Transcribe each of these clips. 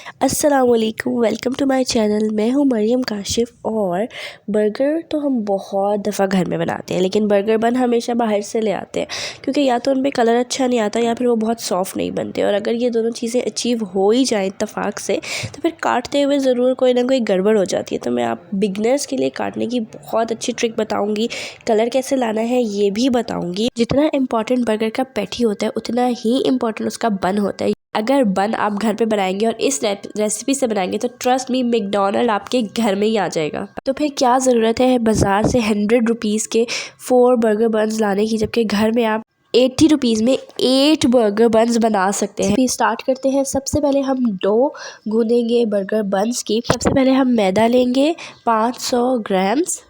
अस्सलाम वालेकुम, welcome to my channel. मैं हूं मरियम काशिफ। और बर्गर तो हम बहुत दफ़ा घर में बनाते हैं, लेकिन बर्गर बन हमेशा बाहर से ले आते हैं, क्योंकि या तो उनमें कलर अच्छा नहीं आता या फिर वो बहुत सॉफ्ट नहीं बनते। और अगर ये दोनों चीज़ें अचीव हो ही जाएँ इत्तेफाक से, तो फिर काटते हुए ज़रूर कोई ना कोई गड़बड़ हो जाती है। तो मैं आप बिगनर्स के लिए काटने की बहुत अच्छी ट्रिक बताऊँगी, कलर कैसे लाना है ये भी बताऊँगी। जितना इम्पॉर्टेंट बर्गर का पैटी होता है, उतना ही इम्पॉर्टेंट उसका बन होता है। अगर बन आप घर पे बनाएंगे और इस रेसिपी से बनाएंगे तो ट्रस्ट मी, मैकडॉनल्ड आपके घर में ही आ जाएगा। तो फिर क्या ज़रूरत है बाज़ार से 100 रुपीज़ के 4 बर्गर बन्स लाने की, जबकि घर में आप 80 रुपीज़ में 8 बर्गर बन्स बना सकते हैं। फिर स्टार्ट करते हैं। सबसे पहले हम डो गूंदेंगे बर्गर बन्स की। सबसे पहले हम मैदा लेंगे 500 ग्राम्स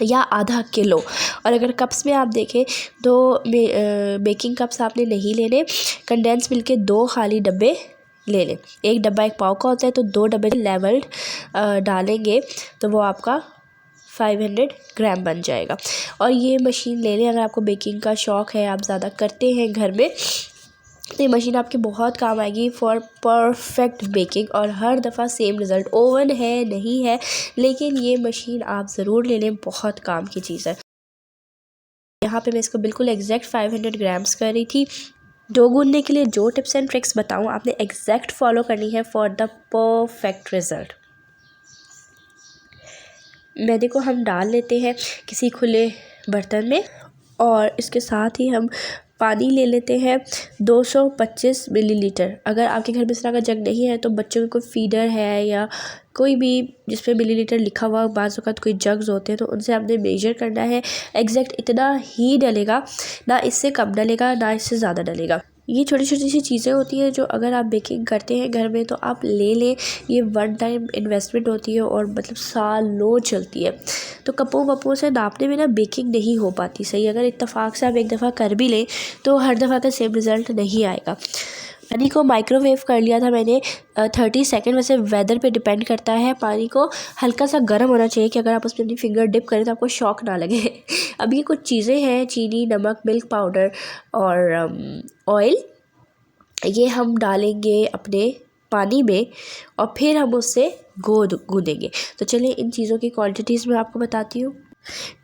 या आधा किलो। और अगर कप्स में आप देखें तो बेकिंग कप्स आपने नहीं लेने, कंडेंस मिल्क के 2 खाली डब्बे ले लें। एक डब्बा 1 पाव का होता है, तो 2 डब्बे लेवल्ड डालेंगे तो वो आपका 500 ग्राम बन जाएगा। और ये मशीन ले लें अगर आपको बेकिंग का शौक़ है, आप ज़्यादा करते हैं घर में, तो ये मशीन आपके बहुत काम आएगी फॉर परफेक्ट बेकिंग। और हर दफ़ा सेम रिज़ल्ट। ओवन है नहीं है, लेकिन ये मशीन आप ज़रूर ले लें, बहुत काम की चीज़ है। यहाँ पे मैं इसको बिल्कुल एग्जैक्ट 500 ग्राम्स कर रही थी। डो गूंदने के लिए जो टिप्स एंड ट्रिक्स बताऊँ आपने एग्जैक्ट फॉलो करनी है फॉर द परफेक्ट रिज़ल्ट। मैदे को हम डाल लेते हैं किसी खुले बर्तन में, और इसके साथ ही हम पानी ले लेते हैं 225 मिलीलीटर। अगर आपके घर में इस तरह का जग नहीं है तो बच्चों को फीडर है या कोई भी जिस पे मिलीलीटर लिखा हुआ, बाज़ वक़्त कोई जग्स होते हैं, तो उनसे आपने मेजर करना है। एग्जैक्ट इतना ही डलेगा, ना इससे कम डलेगा ना इससे ज़्यादा डलेगा। ये छोटी छोटी सी चीज़ें होती हैं जो अगर आप बेकिंग करते हैं घर में तो आप ले लें। ये वन टाइम इन्वेस्टमेंट होती है और मतलब सालों चलती है। तो कपों वपों से नापने में ना बेकिंग नहीं हो पाती सही। अगर इत्तेफाक से आप एक दफ़ा कर भी लें तो हर दफ़ा का सेम रिज़ल्ट नहीं आएगा। पानी को माइक्रोवेव कर लिया था मैंने 30 सेकंड। वैसे वेदर पे डिपेंड करता है, पानी को हल्का सा गर्म होना चाहिए कि अगर आप उसमें अपनी फिंगर डिप करें तो आपको शॉक ना लगे। अब ये कुछ चीज़ें हैं, चीनी, नमक, मिल्क पाउडर और ऑयल, ये हम डालेंगे अपने पानी में और फिर हम उससे गूंदेंगे। तो चलिए इन चीज़ों की क्वांटिटीज़ मैं आपको बताती हूँ।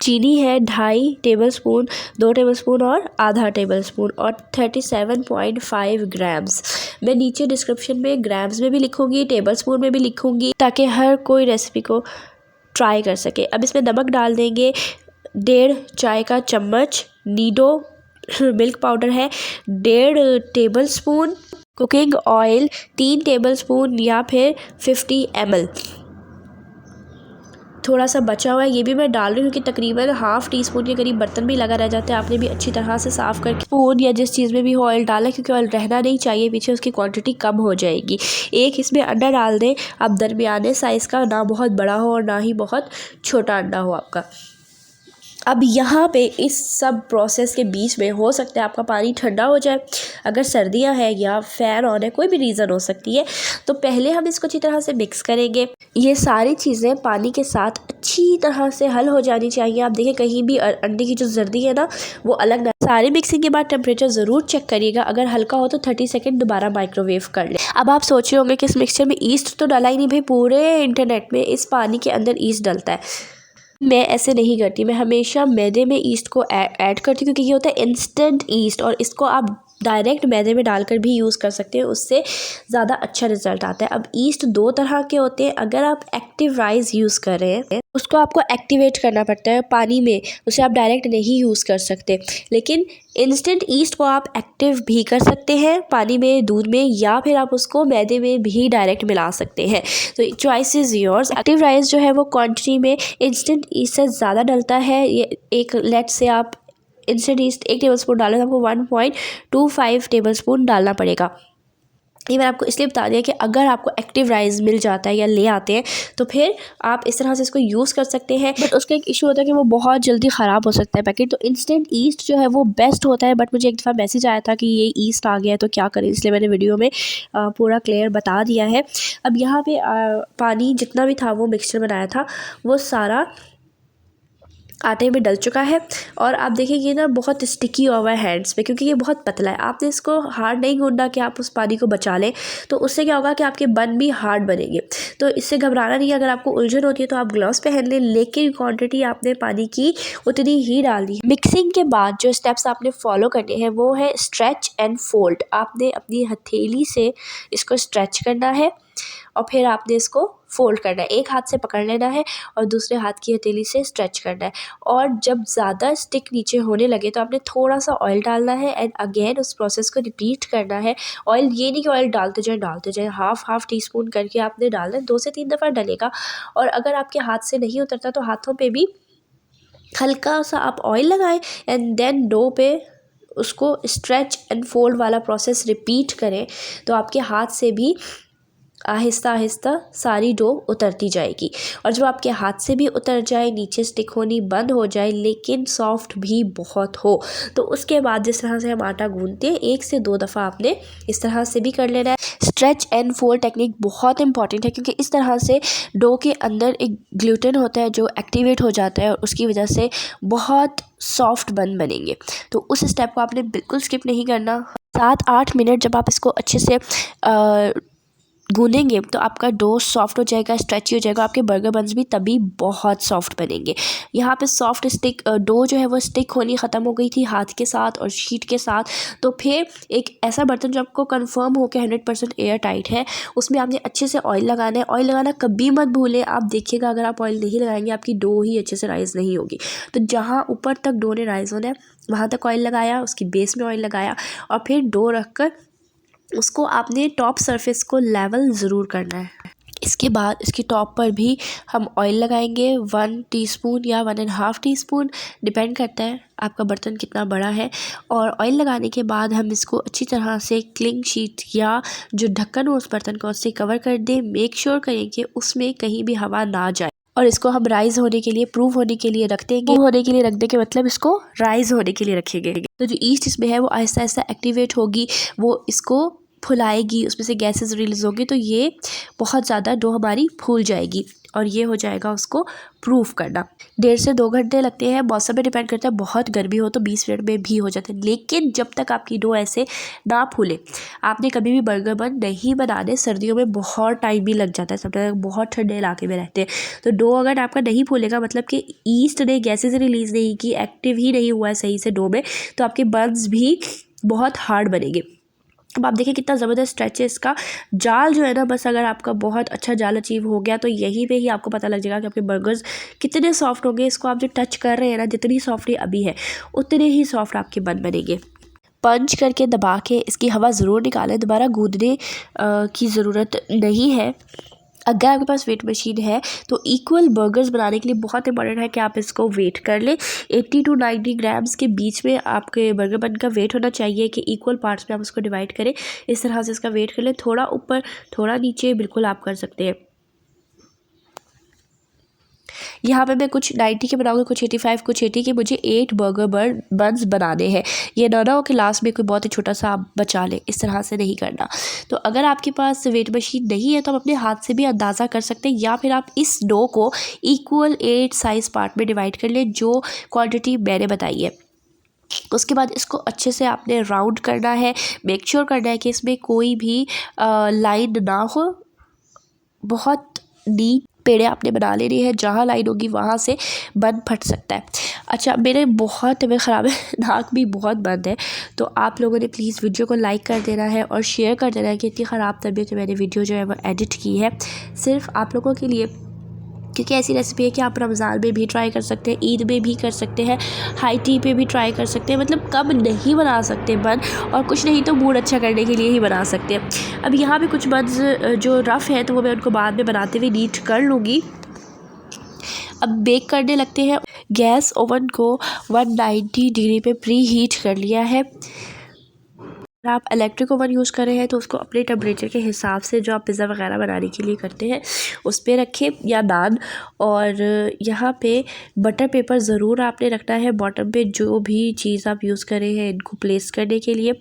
चीनी है 2.5 टेबलस्पून, 2 टेबलस्पून और आधा टेबलस्पून, और 37.5 ग्राम्स। मैं नीचे डिस्क्रिप्शन में ग्राम्स में भी लिखूँगी, टेबलस्पून में भी लिखूँगी, ताकि हर कोई रेसिपी को ट्राई कर सके। अब इसमें नमक डाल देंगे 1.5 चाय का चम्मच। नीडो मिल्क पाउडर है 1.5 टेबलस्पून। कुकिंग ऑयल 3 टेबलस्पून या फिर 50 ml। थोड़ा सा बचा हुआ है, ये भी मैं डाल रही हूँ क्योंकि तकरीबन ½ टीस्पून के करीब बर्तन भी लगा रह जाता है। आपने भी अच्छी तरह से साफ़ करके स्पून या जिस चीज़ में भी ऑयल डाला, क्योंकि ऑयल रहना नहीं चाहिए पीछे, उसकी क्वांटिटी कम हो जाएगी। एक इसमें अंडा डाल दें आप, दरमियाने साइज़ का, ना बहुत बड़ा हो और ना ही बहुत छोटा अंडा हो आपका। अब यहाँ पे इस सब प्रोसेस के बीच में हो सकता है आपका पानी ठंडा हो जाए, अगर सर्दियाँ हैं या फ़ैन ऑन है, कोई भी रीज़न हो सकती है। तो पहले हम इसको अच्छी तरह से मिक्स करेंगे। ये सारी चीज़ें पानी के साथ अच्छी तरह से हल हो जानी चाहिए। आप देखें कहीं भी अंडे की जो जर्दी है ना वो अलग ना। सारी मिक्सिंग के बाद टेम्परेचर ज़रूर चेक करिएगा, अगर हल्का हो तो 30 सेकेंड दोबारा माइक्रोवेव कर लें। अब आप सोच रहे होंगे कि इस मिक्सचर में ईस्ट तो डाला ही नहीं। भाई पूरे इंटरनेट में इस पानी के अंदर ईस्ट डलता है। मैं ऐसे नहीं करती, मैं हमेशा मैदे में ईस्ट को ऐड करती हूँ, क्योंकि ये होता है इंस्टेंट ईस्ट, और इसको आप डायरेक्ट मैदे में डालकर भी यूज़ कर सकते हैं, उससे ज़्यादा अच्छा रिजल्ट आता है। अब ईस्ट 2 तरह के होते हैं। अगर आप एक्टिव राइस यूज़ कर रहे हैं उसको आपको एक्टिवेट करना पड़ता है पानी में, उसे आप डायरेक्ट नहीं यूज़ कर सकते। लेकिन इंस्टेंट ईस्ट को आप एक्टिव भी कर सकते हैं पानी में, दूध में, या फिर आप उसको मैदे में भी डायरेक्ट मिला सकते हैं। तो choice is yours. Active rice जो है वो क्वांटिटी में इंस्टेंट ईस्ट से ज़्यादा डलता है। ये एक लेट से आप इंस्टेंट ईस्ट 1 टेबलस्पून डालें तो आपको 1.25 टेबलस्पून डालना पड़ेगा। ये मैंने आपको इसलिए बता दिया कि अगर आपको एक्टिव राइस मिल जाता है या ले आते हैं तो फिर आप इस तरह से इसको यूज़ कर सकते हैं। बट उसका एक इशू होता है कि वो बहुत जल्दी ख़राब हो सकता है पैकेट। तो इंस्टेंट ईस्ट जो है वो बेस्ट होता है। बट मुझे एक दफ़ा मैसेज आया था कि ये ईस्ट आ गया है तो क्या करें, इसलिए मैंने वीडियो में पूरा क्लियर बता दिया है। अब यहाँ पे पानी जितना भी था वो मिक्सचर बनाया था वो सारा आटे में डल चुका है। और आप देखिए ये ना बहुत स्टिकी हुआ है हैंड्स पे, क्योंकि ये बहुत पतला है। आपने इसको हार्ड नहीं गूंदना कि आप उस पानी को बचा लें, तो उससे क्या होगा कि आपके बन भी हार्ड बनेंगे। तो इससे घबराना नहीं है। अगर आपको उलझन होती है तो आप ग्लव्स पहन लें, लेकिन क्वांटिटी आपने पानी की उतनी ही डालनी है। मिक्सिंग के बाद जो स्टेप्स आपने फॉलो करने हैं वो है स्ट्रेच एंड फोल्ड। आपने अपनी हथेली से इसको स्ट्रेच करना है और फिर आपने इसको फोल्ड करना है। एक हाथ से पकड़ लेना है और दूसरे हाथ की हथेली से स्ट्रेच करना है। और जब ज़्यादा स्टिक नीचे होने लगे तो आपने थोड़ा सा ऑयल डालना है एंड अगेन उस प्रोसेस को रिपीट करना है। ऑयल ये नहीं कि ऑयल डालते जाए, हाफ टी स्पून करके आपने डालना है, 2 से 3 दफ़ा डलेगा। और अगर आपके हाथ से नहीं उतरता तो हाथों पे भी हल्का सा आप ऑयल लगाएं एंड देन डो पे उसको स्ट्रेच एंड फोल्ड वाला प्रोसेस रिपीट करें, तो आपके हाथ से भी आहिस्ता आहिस्ता सारी डो उतरती जाएगी। और जब आपके हाथ से भी उतर जाए, नीचे स्टिक होनी बंद हो जाए लेकिन सॉफ्ट भी बहुत हो, तो उसके बाद जिस तरह से हम आटा गूंथते हैं 1 से 2 दफ़ा आपने इस तरह से भी कर लेना है। स्ट्रेच एंड फोल्ड टेक्निक बहुत इंपॉर्टेंट है, क्योंकि इस तरह से डो के अंदर एक ग्लूटेन होता है जो एक्टिवेट हो जाता है और उसकी वजह से बहुत सॉफ्ट बन बनेंगे। तो उस स्टेप को आपने बिल्कुल स्किप नहीं करना। 7-8 मिनट जब आप इसको अच्छे से गूंदेंगे तो आपका डो सॉफ्ट हो जाएगा, स्ट्रेची हो जाएगा। आपके बर्गर बन्स भी तभी बहुत सॉफ्ट बनेंगे। यहाँ पे सॉफ्ट स्टिक डो जो है वो स्टिक होनी ख़त्म हो गई थी हाथ के साथ और शीट के साथ। तो फिर एक ऐसा बर्तन जो आपको कंफर्म हो कि 100% एयर टाइट है, उसमें आपने अच्छे से ऑयल लगाना है। ऑयल लगाना कभी मत भूलें। आप देखिएगा अगर आप ऑयल नहीं लगाएंगे आपकी डो ही अच्छे से राइज़ नहीं होगी। तो जहाँ ऊपर तक डो ने राइज़ होना है वहाँ तक ऑयल लगाया, उसकी बेस में ऑयल लगाया और फिर डो रख कर उसको आपने टॉप सरफेस को लेवल ज़रूर करना है। इसके बाद इसकी टॉप पर भी हम ऑयल लगाएंगे 1 टीस्पून या 1.5 टीस्पून, डिपेंड करता है आपका बर्तन कितना बड़ा है। और ऑयल लगाने के बाद हम इसको अच्छी तरह से क्लिंग शीट या जो ढक्कन हो उस बर्तन को उससे कवर कर दें। मेक श्योर करें कि उसमें कहीं भी हवा ना जाए। और इसको हम राइज़ होने के लिए, प्रूव होने के लिए रख देंगे। होने के लिए रख दें के मतलब इसको राइज़ होने के लिए रखेंगे। तो जो ईस्ट इसमें है वो आहिस्ता आहिस्ता एक्टिवेट होगी, वो इसको फुलाएगी, उसमें से गैसेस रिलीज़ होगी, तो ये बहुत ज़्यादा डो हमारी फूल जाएगी और ये हो जाएगा उसको प्रूफ करना। 1.5 से 2 घंटे लगते हैं, मौसम पे डिपेंड करता है। बहुत गर्मी हो तो 20 मिनट में भी हो जाता है, लेकिन जब तक आपकी डो ऐसे ना फूले आपने कभी भी बर्गर बन नहीं बनाने। सर्दियों में बहुत टाइम भी लग जाता है, समटाइम बहुत ठंडे इलाके में रहते हैं। तो डो अगर आपका नहीं फूलेगा मतलब कि ईस्ट ने गैसेस रिलीज़ नहीं की, एक्टिव ही नहीं हुआ है सही से डो में, तो आपके बन्स भी बहुत हार्ड बनेंगे। अब आप देखिए कितना ज़बरदस्त स्ट्रेच है इसका। जाल जो है ना, बस अगर आपका बहुत अच्छा जाल अचीव हो गया तो यहीं पे ही आपको पता लग जाएगा कि आपके बर्गर्स कितने सॉफ्ट होंगे। इसको आप जो टच कर रहे हैं ना, जितनी सॉफ्ट ये अभी है उतने ही सॉफ्ट आपके बन बनेंगे। पंच करके दबा के इसकी हवा ज़रूर निकालें, दोबारा गूंदने की ज़रूरत नहीं है। अगर आपके पास वेट मशीन है तो इक्वल बर्गर्स बनाने के लिए बहुत इंपॉर्टेंट है कि आप इसको वेट कर लें। 80 to 90 ग्राम्स के बीच में आपके बर्गर बन का वेट होना चाहिए कि इक्वल पार्ट्स में आप उसको डिवाइड करें। इस तरह से इसका वेट कर लें, थोड़ा ऊपर थोड़ा नीचे बिल्कुल आप कर सकते हैं। यहाँ पे मैं कुछ 90 के बनाऊंगी, कुछ 85, कुछ 80 के। मुझे 8 बर्गर बन्स बनाने हैं। ये ना हो कि लास्ट में कोई बहुत ही छोटा सा आप बचा लें, इस तरह से नहीं करना। तो अगर आपके पास वेट मशीन नहीं है तो आप अपने हाथ से भी अंदाज़ा कर सकते हैं, या फिर आप इस डो को इक्वल 8 साइज़ पार्ट में डिवाइड कर लें जो क्वान्टिटी मैंने बताई है। उसके बाद इसको अच्छे से आपने राउंड करना है। मेक श्योर करना है कि इसमें कोई भी लाइन ना हो। बहुत नीट पेड़े आपने बना लेनी है, जहाँ लाइन होगी वहाँ से बन फट सकता है। अच्छा, मेरे बहुत तबीयत ख़राब है, नाक भी बहुत बंद है, तो आप लोगों ने प्लीज़ वीडियो को लाइक कर देना है और शेयर कर देना है कि इतनी ख़राब तबीयत में मैंने वीडियो जो है वो एडिट की है सिर्फ आप लोगों के लिए, क्योंकि ऐसी रेसिपी है कि आप रमज़ान में भी ट्राई कर सकते हैं, ईद में भी कर सकते हैं, हाई टी पे भी ट्राई कर सकते हैं। मतलब कब नहीं बना सकते बन, और कुछ नहीं तो मूड अच्छा करने के लिए ही बना सकते हैं। अब यहाँ पे कुछ बन्स जो रफ़ है तो वो मैं उनको बाद में बनाते हुए नीट कर लूँगी। अब बेक करने लगते हैं। गैस ओवन को 190 डिग्री पे प्री हीट कर लिया है। अगर आप इलेक्ट्रिक ओवन यूज़ कर रहे हैं तो उसको अपने टेम्परेचर के हिसाब से जो आप पिज़्ज़ा वगैरह बनाने के लिए करते हैं उस पर रखें, या नान। और यहाँ पे बटर पेपर ज़रूर आपने रखना है बॉटम पे, जो भी चीज़ आप यूज़ कर रहे हैं इनको प्लेस करने के लिए।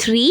3,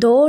2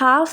1/2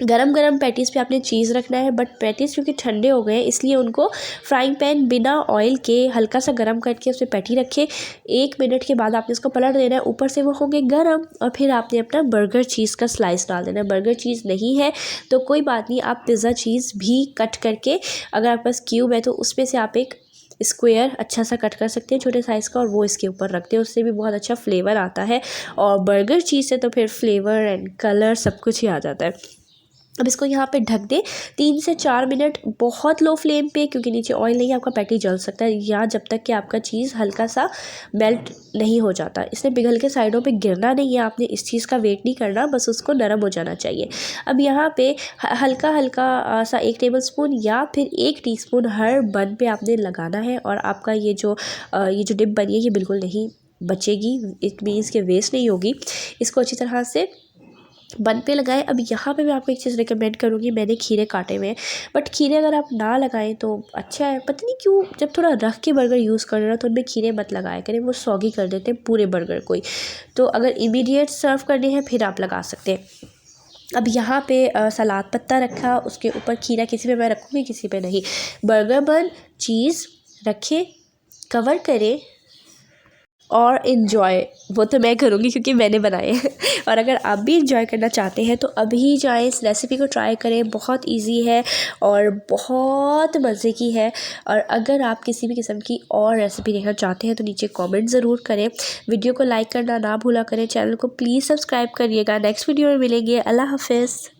गरम गरम पैटीज़ पे आपने चीज़ रखना है, बट पैटीज़ क्योंकि ठंडे हो गए हैं इसलिए उनको फ्राइंग पैन बिना ऑयल के हल्का सा गरम करके उस पर पैटी रखे। 1 मिनट के बाद आपने उसको पलट देना है, ऊपर से वो होंगे गरम, और फिर आपने अपना बर्गर चीज़ का स्लाइस डाल देना है। बर्गर चीज़ नहीं है तो कोई बात नहीं, आप पिज़्ज़ा चीज़ भी कट करके, अगर आपके पास क्यूब है तो उसमें से आप एक स्क्वायर अच्छा सा कट कर सकते हैं छोटे साइज़ का, और वो इसके ऊपर रखते हैं, उससे भी बहुत अच्छा फ्लेवर आता है। और बर्गर चीज़ से तो फिर फ्लेवर एंड कलर सब कुछ ही आ जाता है। अब इसको यहाँ पे ढक दे 3 से 4 मिनट, बहुत लो फ्लेम पे, क्योंकि नीचे ऑयल नहीं है, आपका पैटी जल सकता है, या जब तक कि आपका चीज़ हल्का सा मेल्ट नहीं हो जाता। इसने पिघल के साइडों पे गिरना नहीं है, आपने इस चीज़ का वेट नहीं करना, बस उसको नरम हो जाना चाहिए। अब यहाँ पे हल्का हल्का सा 1 टेबलस्पून या फिर 1 टीस्पून हर बन पे आपने लगाना है, और आपका ये जो डिप बनी है ये बिल्कुल नहीं बचेगी, इट मीन्स कि वेस्ट नहीं होगी। इसको अच्छी तरह से बन पे लगाएं। अब यहाँ पे मैं आपको एक चीज़ रिकमेंड करूँगी, मैंने खीरे काटे हुए हैं, बट खीरे अगर आप ना लगाएं तो अच्छा है। पता नहीं क्यों जब थोड़ा रख के बर्गर यूज़ कर रहे हो तो उनमें खीरे मत लगाया करें, वो सॉगी कर देते हैं पूरे बर्गर को ही। तो अगर इमीडिएट सर्व करने हैं फिर आप लगा सकते हैं। अब यहाँ पे सलाद पत्ता रखा, उसके ऊपर खीरा, किसी पे मैं रखूँगी किसी पे नहीं। बर्गर बन, चीज़ रखे, कवर करें और इन्जॉय, वो तो मैं करूँगी क्योंकि मैंने बनाए हैं। और अगर आप भी इन्जॉय करना चाहते हैं तो अभी जाएँ, इस रेसिपी को ट्राई करें, बहुत इजी है और बहुत मज़े की है। और अगर आप किसी भी किस्म की और रेसिपी देखना चाहते हैं तो नीचे कमेंट ज़रूर करें, वीडियो को लाइक करना ना भूला करें, चैनल को प्लीज़ सब्सक्राइब करिएगा। नेक्स्ट वीडियो में मिलेंगे। अल्लाह हाफ़िज़।